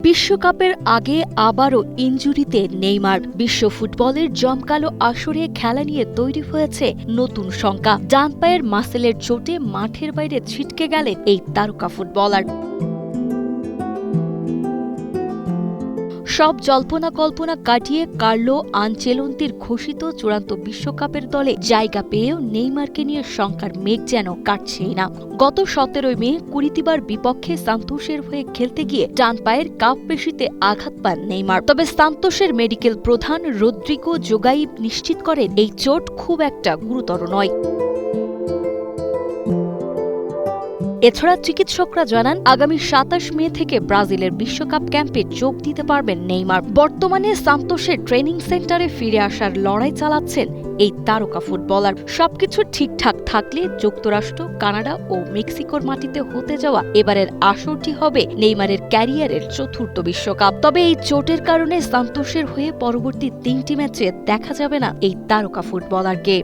বিশ্বকাপের আগে আবারও ইনজুরিতে নেইমার। বিশ্ব ফুটবলের জমকালো আসরে খেলা নিয়ে তৈরি হয়েছে নতুন শঙ্কা। ডান পায়ের মাসেলের চোটে মাঠের বাইরে ছিটকে গেলেন এই তারকা ফুটবলার। সব জল্পনা কল্পনা কাটিয়ে কার্লো আনচেলোত্তির ঘোষিত চূড়ান্ত বিশ্বকাপের দলে জায়গা পেয়েও নেইমারকে নিয়ে শঙ্কার মেঘ যেন কাটছেই না। গত 17 মে কুরিতিবার বিপক্ষে সান্তোসের হয়ে খেলতে গিয়ে ডান পায়ের কাপ পেশিতে আঘাত পান নেইমার। তবে সান্তোসের মেডিকেল প্রধান রদ্রিগো জোগাইব নিশ্চিত করেন এই চোট খুব একটা গুরুতর নয়। এছাড়া চিকিৎসকরা জানান আগামী 27 মে থেকে ব্রাজিলের বিশ্বকাপ ক্যাম্পে যোগ দিতে পারবেন নেইমার। বর্তমানে সান্তোসের ট্রেনিং সেন্টারে ফিরে আসার লড়াই চালাচ্ছেন এই তারকা ফুটবলার। সবকিছু ঠিকঠাক থাকলে যুক্তরাষ্ট্র, কানাডা ও মেক্সিকোর মাটিতে হতে যাওয়া এবারের আসরটি হবে নেইমারের ক্যারিয়ারের চতুর্থ বিশ্বকাপ। তবে এই চোটের কারণে সান্তোসের হয়ে পরবর্তী 3টি ম্যাচে দেখা যাবে না এই তারকা ফুটবলারকে।